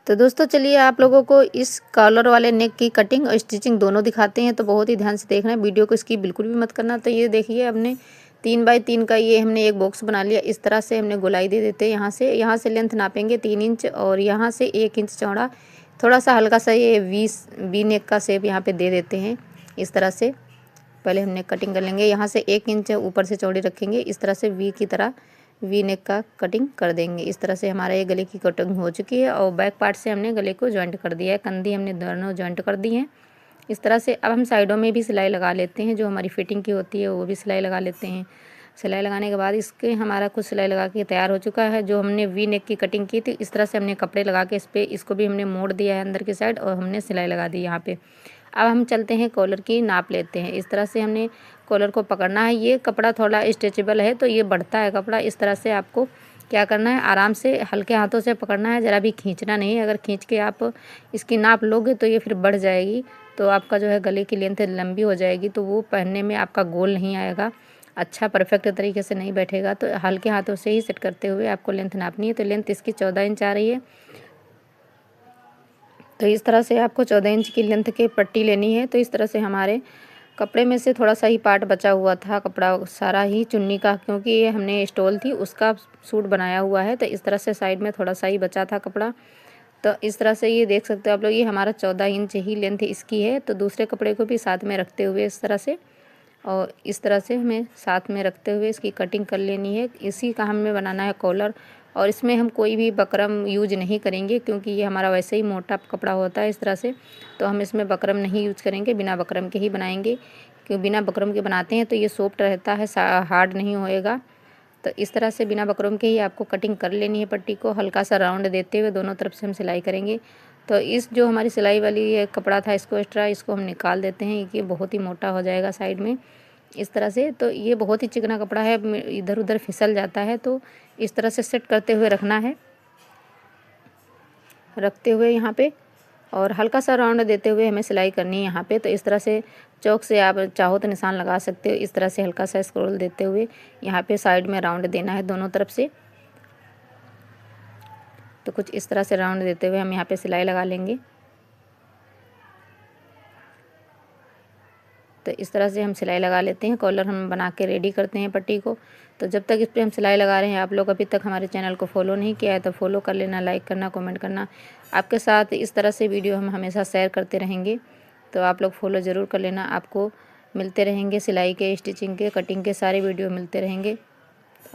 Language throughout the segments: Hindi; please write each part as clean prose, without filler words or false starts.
तो दोस्तों चलिए आप लोगों को इस कॉलर वाले नेक की कटिंग और स्टिचिंग दोनों दिखाते हैं। तो बहुत ही ध्यान से देखना है, वीडियो को स्किप बिल्कुल भी मत करना। तो ये देखिए हमने 3 बाई 3 का ये हमने एक बॉक्स बना लिया। इस तरह से हमने गोलाई दे देते हैं। यहाँ से लेंथ नापेंगे 3 इंच और यहाँ से 1 इंच चौड़ा। थोड़ा सा हल्का सा ये वी नेक का शेप यहाँ पे दे देते हैं। इस तरह से पहले हमने कटिंग कर लेंगे। यहाँ से 1 इंच ऊपर से चौड़ी रखेंगे। इस तरह से वी की तरह वी नेक का कटिंग कर देंगे। इस तरह से हमारा ये गले की कटिंग हो चुकी है और बैक पार्ट से हमने गले को जॉइंट कर दिया है। कंधी हमने दोनों जॉइंट कर दी हैं इस तरह से। अब हम साइडों में भी सिलाई लगा लेते हैं, जो हमारी फिटिंग की होती है वो भी सिलाई लगा लेते हैं। सिलाई लगाने के बाद इसके हमारा कुछ सिलाई लगा के तैयार हो चुका है। जो हमने वी नेक की कटिंग की थी इस तरह से हमने कपड़े लगा के इस पर इसको भी हमने मोड़ दिया है अंदर की साइड और हमने सिलाई लगा दी यहाँ पे। अब हम चलते हैं कॉलर की नाप लेते हैं। इस तरह से हमने कॉलर को पकड़ना है। ये कपड़ा थोड़ा स्ट्रेचेबल है तो ये बढ़ता है कपड़ा। इस तरह से आपको क्या करना है, आराम से हल्के हाथों से पकड़ना है, ज़रा भी खींचना नहीं है। अगर खींच के आप इसकी नाप लोगे तो ये फिर बढ़ जाएगी, तो आपका जो है गले की लेंथ लंबी हो जाएगी, तो वो पहनने में आपका गोल नहीं आएगा, अच्छा परफेक्ट तरीके से नहीं बैठेगा। तो हल्के हाथों से ही सेट करते हुए आपको लेंथ नापनी है। तो लेंथ इसकी 14 इंच आ रही है। तो इस तरह से आपको 14 इंच की लेंथ की पट्टी लेनी है। तो इस तरह से हमारे कपड़े में से थोड़ा सा ही पार्ट बचा हुआ था, कपड़ा सारा ही चुन्नी का, क्योंकि ये हमने स्टॉल थी उसका सूट बनाया हुआ है। तो इस तरह से साइड में थोड़ा सा ही बचा था कपड़ा। तो इस तरह से ये देख सकते हो आप लोग, ये हमारा 14 इंच ही लेंथ इसकी है। तो दूसरे कपड़े को भी साथ में रखते हुए इस तरह से और इस तरह से हमें साथ में रखते हुए इसकी कटिंग कर लेनी है। इसी का हमें बनाना है कॉलर और इसमें हम कोई भी बकरम यूज नहीं करेंगे, क्योंकि ये हमारा वैसे ही मोटा कपड़ा होता है इस तरह से। तो हम इसमें बकरम नहीं यूज करेंगे, बिना बकरम के ही बनाएंगे, क्योंकि बिना बकरम के बनाते हैं तो ये सॉफ्ट रहता है, हार्ड नहीं होएगा। तो इस तरह से बिना बकरम के ही आपको कटिंग कर लेनी है। पट्टी को हल्का सा राउंड देते हुए दोनों तरफ से हम सिलाई करेंगे। तो इस जो हमारी सिलाई वाली ये कपड़ा था इसको एक्स्ट्रा इसको हम निकाल देते हैं, ये बहुत ही मोटा हो जाएगा साइड में इस तरह से। तो ये बहुत ही चिकना कपड़ा है, इधर उधर फिसल जाता है, तो इस तरह से सेट करते हुए रखना है, रखते हुए यहाँ पे और हल्का सा राउंड देते हुए हमें सिलाई करनी है यहाँ पे। तो इस तरह से चौक से आप चाहो तो निशान लगा सकते हो। इस तरह से हल्का सा स्क्रॉल देते हुए यहाँ पे साइड में राउंड देना है दोनों तरफ से। तो कुछ इस तरह से राउंड देते हुए हम यहाँ पे सिलाई लगा लेंगे। तो इस तरह से हम सिलाई लगा लेते हैं। कॉलर हम बना के रेडी करते हैं पट्टी को। तो जब तक इस पर हम सिलाई लगा रहे हैं, आप लोग अभी तक हमारे चैनल को फॉलो नहीं किया है तो फॉलो कर लेना, लाइक करना, कमेंट करना। आपके साथ इस तरह से वीडियो हम हमेशा शेयर करते रहेंगे, तो आप लोग फॉलो ज़रूर कर लेना। आपको मिलते रहेंगे सिलाई के, स्टिचिंग के, कटिंग के सारे वीडियो मिलते रहेंगे।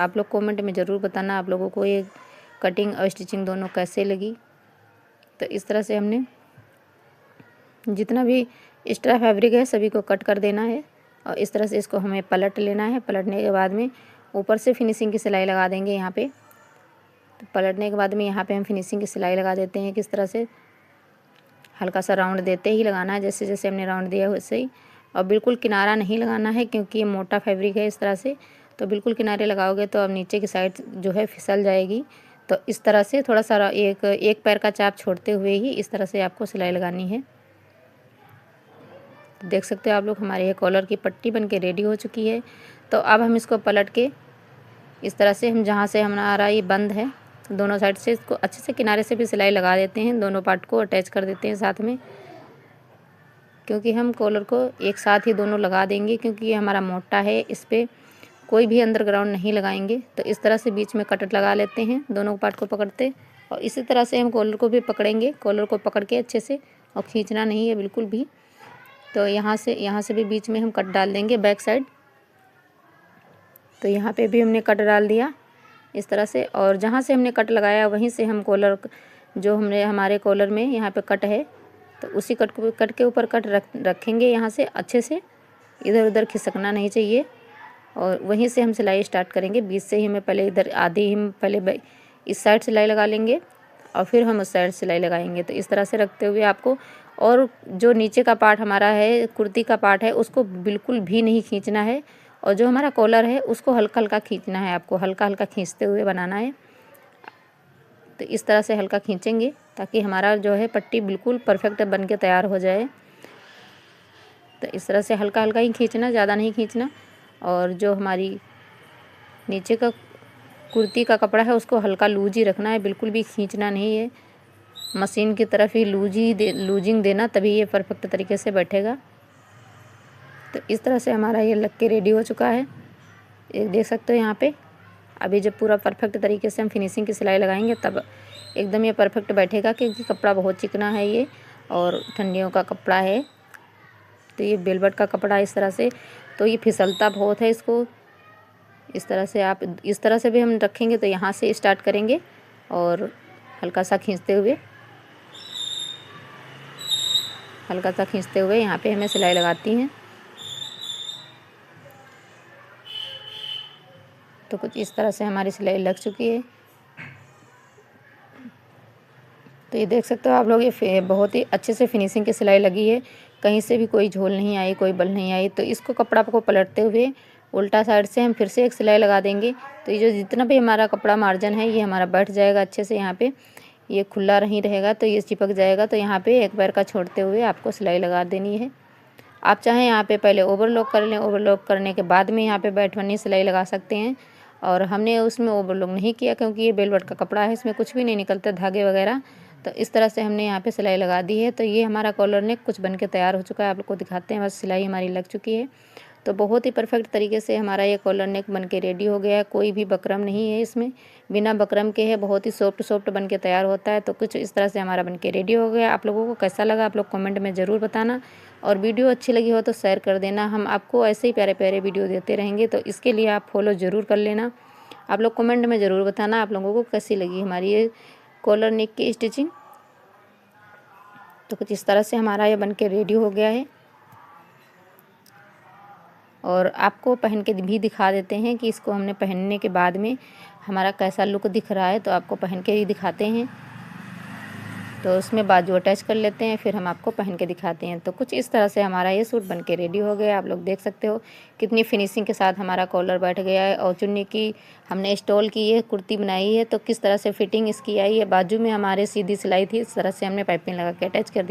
आप लोग कॉमेंट में ज़रूर बताना आप लोगों को ये कटिंग और स्टिचिंग दोनों कैसे लगी। तो इस तरह से हमने जितना भी एक्स्ट्रा फैब्रिक है सभी को कट कर देना है और इस तरह से इसको हमें पलट लेना है। पलटने के बाद में ऊपर से फिनिशिंग की सिलाई लगा देंगे यहाँ पे। तो पलटने के बाद में यहाँ पे हम फिनिशिंग की सिलाई लगा देते हैं। किस तरह से हल्का सा राउंड देते ही लगाना है, जैसे जैसे हमने राउंड दिया वैसे ही। और बिल्कुल किनारा नहीं लगाना है, क्योंकि ये मोटा फैब्रिक है इस तरह से। तो बिल्कुल किनारे लगाओगे तो अब नीचे की साइड जो है फिसल जाएगी। तो इस तरह से थोड़ा सा एक पैर का चाप छोड़ते हुए ही इस तरह से आपको सिलाई लगानी है। देख सकते हो आप लोग हमारे ये कॉलर की पट्टी बनके रेडी हो चुकी है। तो अब हम इसको पलट के इस तरह से हम जहाँ से हमारा ये बंद है दोनों साइड से इसको अच्छे से किनारे से भी सिलाई लगा देते हैं। दोनों पार्ट को अटैच कर देते हैं साथ में, क्योंकि हम कॉलर को एक साथ ही दोनों लगा देंगे, क्योंकि ये हमारा मोटा है, इस पर कोई भी अंडरग्राउंड नहीं लगाएंगे। तो इस तरह से बीच में कट लगा लेते हैं दोनों पार्ट को पकड़ते, और इसी तरह से हम कॉलर को भी पकड़ेंगे। कॉलर को पकड़ के अच्छे से, और खींचना नहीं है बिल्कुल भी। तो यहाँ से भी बीच में हम कट डाल देंगे बैक साइड। तो यहाँ पे भी हमने कट डाल दिया इस तरह से, और जहाँ से हमने कट लगाया वहीं से हम कॉलर जो हमने हमारे कॉलर में यहाँ पे कट है, तो उसी कट के ऊपर कट रखेंगे यहाँ से अच्छे से, इधर उधर खिसकना नहीं चाहिए। और वहीं से हम सिलाई स्टार्ट करेंगे। बीच से ही हमें पहले इधर आधी हम पहले इस साइड सिलाई लगा लेंगे और फिर हम उस साइड सिलाई लगाएंगे। तो इस तरह से रखते हुए आपको, और जो नीचे का पार्ट हमारा है, कुर्ती का पार्ट है, उसको बिल्कुल भी नहीं खींचना है, और जो हमारा कॉलर है उसको हल्का हल्का खींचना है। आपको हल्का हल्का खींचते हुए बनाना है। तो इस तरह से हल्का खींचेंगे ताकि हमारा जो है पट्टी बिल्कुल परफेक्ट बन के तैयार हो जाए। तो इस तरह से हल्का हल्का ही खींचना, ज़्यादा नहीं खींचना। और जो हमारी नीचे का कुर्ती का कपड़ा है उसको हल्का लूज ही रखना है, बिल्कुल भी खींचना नहीं है। मशीन की तरफ ही लूजिंग देना, तभी ये परफेक्ट तरीके से बैठेगा। तो इस तरह से हमारा ये लग के रेडी हो चुका है। ये देख सकते हो यहाँ पे। अभी जब पूरा परफेक्ट तरीके से हम फिनिशिंग की सिलाई लगाएंगे तब एकदम ये परफेक्ट बैठेगा, क्योंकि कपड़ा बहुत चिकना है ये और ठंडियों का कपड़ा है। तो ये वेलवेट का कपड़ा इस तरह से, तो ये फिसलता बहुत है। इसको इस तरह से आप इस तरह से भी हम रखेंगे तो यहाँ से स्टार्ट करेंगे और हल्का सा खींचते हुए यहाँ पे हमें सिलाई लगाती हैं। तो कुछ इस तरह से हमारी सिलाई लग चुकी है। तो ये देख सकते हो आप लोग, ये बहुत ही अच्छे से फिनिशिंग की सिलाई लगी है, कहीं से भी कोई झोल नहीं आई, कोई बल नहीं आई। तो इसको कपड़ा को पलटते हुए उल्टा साइड से हम फिर से एक सिलाई लगा देंगे। तो ये जो जितना भी हमारा कपड़ा मार्जिन है ये हमारा बैठ जाएगा अच्छे से। यहाँ पे ये खुला नहीं रहेगा तो ये चिपक जाएगा। तो यहाँ पे एक बार का छोड़ते हुए आपको सिलाई लगा देनी है। आप चाहें यहाँ पे पहले ओवरलॉक कर लें, ओवरलॉक करने के बाद में यहाँ पे बैठ बनी सिलाई लगा सकते हैं। और हमने उसमें ओवरलॉक नहीं किया क्योंकि ये वेलवेट का कपड़ा है, इसमें कुछ भी नहीं निकलता धागे वगैरह। तो इस तरह से हमने यहाँ पे सिलाई लगा दी है। तो ये हमारा कॉलर नेक कुछ बन के तैयार हो चुका है। आप लोग को दिखाते हैं, बस सिलाई हमारी लग चुकी है। तो बहुत ही परफेक्ट तरीके से हमारा ये कॉलर नेक बन के रेडी हो गया है। कोई भी बकरम नहीं है इसमें, बिना बकरम के है, बहुत ही सॉफ्ट बन के तैयार होता है। तो कुछ इस तरह से हमारा बन के रेडी हो गया। आप लोगों को कैसा लगा आप लोग कमेंट में ज़रूर बताना, और वीडियो अच्छी लगी हो तो शेयर कर देना। हम आपको ऐसे ही प्यारे प्यारे वीडियो देते रहेंगे, तो इसके लिए आप फॉलो ज़रूर कर लेना। आप लोग कमेंट में ज़रूर बताना आप लोगों को कैसी लगी हमारी ये कॉलर नेक की स्टिचिंग। तो कुछ इस तरह से हमारा ये बन के रेडी हो गया है। और आपको पहन के भी दिखा देते हैं कि इसको हमने पहनने के बाद में हमारा कैसा लुक दिख रहा है। तो आपको पहन के ही दिखाते हैं। तो उसमें बाजू अटैच कर लेते हैं, फिर हम आपको पहन के दिखाते हैं। तो कुछ इस तरह से हमारा ये सूट बन के रेडी हो गया। आप लोग देख सकते हो कितनी फिनिशिंग के साथ हमारा कॉलर बैठ गया है। और चुन्नी की हमने स्टॉल की है, कुर्ती बनाई है। तो किस तरह से फिटिंग इसकी आई है, बाजू में हमारे सीधी सिलाई थी, इस तरह से हमने पाइपिंग लगा के अटैच कर दी।